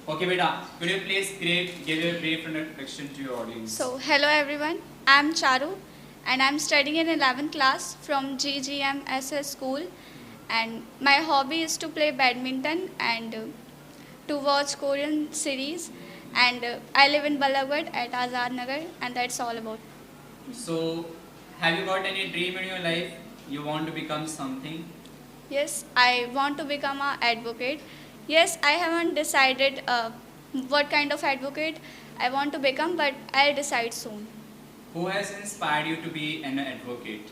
Okay, beta, could you please give a brief introduction to your audience? So, hello everyone, I'm Charu and I'm studying in 11th class from GGMSS school, and my hobby is to play badminton and to watch Korean series, and I live in Balaghat at Azad Nagar, and that's all about. So, have you got any dream in your life? You want to become something? Yes, I want to become an advocate. Yes, I haven't decided what kind of advocate I want to become, but I'll decide soon. Who has inspired you to be an advocate?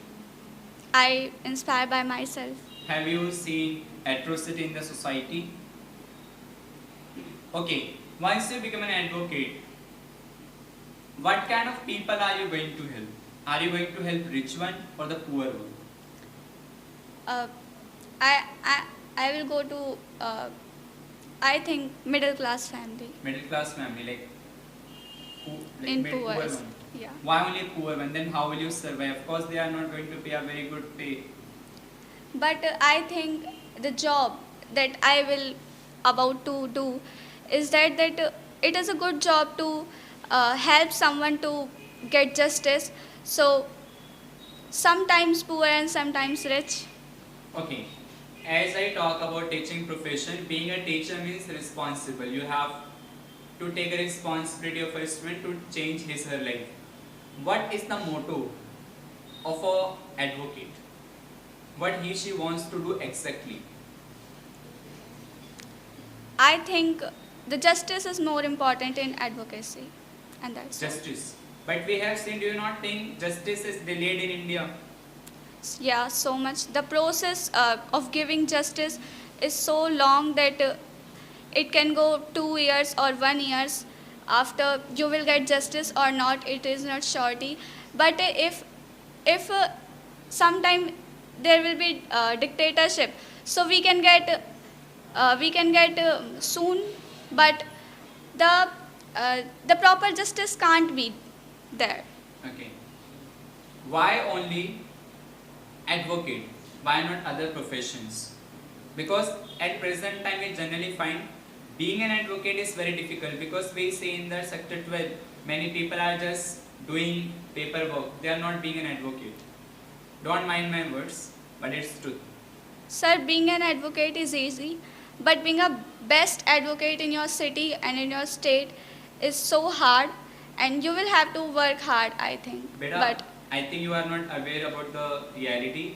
I inspire by myself. Have you seen atrocity in the society? Okay, once you become an advocate, what kind of people are you going to help? Are you going to help rich one or the poor one? Uh, I, I, I will go to, I think, middle class family. Middle class family, like who, In poor poor. one. Yeah. Why only poor one? Then how will you survive? Of course, they are not going to pay a very good pay. But I think the job that I will about to do is that it is a good job to help someone to get justice. So sometimes poor and sometimes rich. Okay, as I talk about teaching profession, being a teacher means responsible. You have to take a responsibility of a student to change his or her life. What is the motto of a advocate? What he she wants to do exactly? I think the justice is more important in advocacy, and that's all. Justice. But we have seen, do you not think justice is delayed in India? Yeah, so much. The process of giving justice is so long that it can go 2 years or 1 years after you will get justice or not. It is not surety. But if sometime there will be dictatorship, so we can get soon, but the proper justice can't be there. Okay. Why only advocate? Why not other professions? Because at present time we generally find being an advocate is very difficult, because we see in the sector 12 many people are just doing paperwork. They are not being an advocate. Don't mind my words, but it's truth. Sir, being an advocate is easy, but being a best advocate in your city and in your state is so hard, and you will have to work hard, I think. Beta, But I think you are not aware about the reality.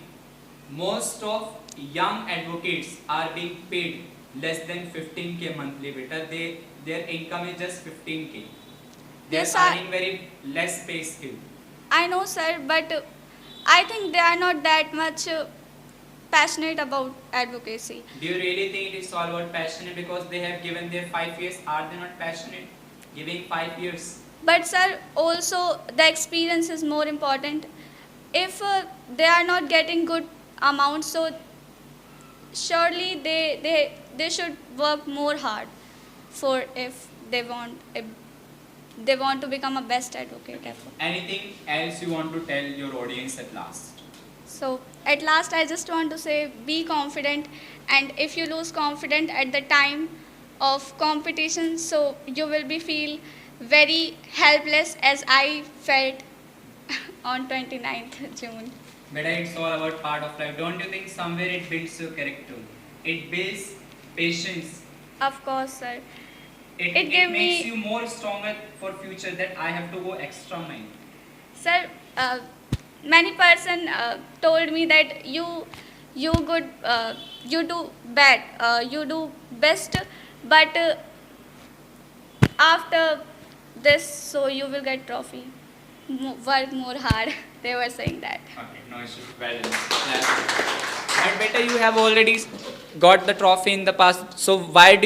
Most of young advocates are being paid less than 15k monthly. Beta, their income is just 15k. They yes, are earning very less pay scale. I know, sir, but I think they are not that much passionate about advocacy. Do you really think it is all about passionate because they have given their 5 years? Are they not passionate? Giving 5 years. But sir, also the experience is more important. If they are not getting good amounts, so surely they should work more hard for if they want to become a best advocate ever. Anything else you want to tell your audience at last? So at last I just want to say be confident, and if you lose confidence at the time of competition, so you will be feel very helpless as I felt on 29th June. But it's all about part of life. Don't you think somewhere it builds your character? It builds patience. Of course, sir. It It gave makes me, you more stronger for future, that I have to go extra mile. sir, many person told me that you do bad, you do best, but after this, so you will get trophy. Work more hard. They were saying that. Okay, no issue. Well done. Yeah. But better you have already got the trophy in the past. So why do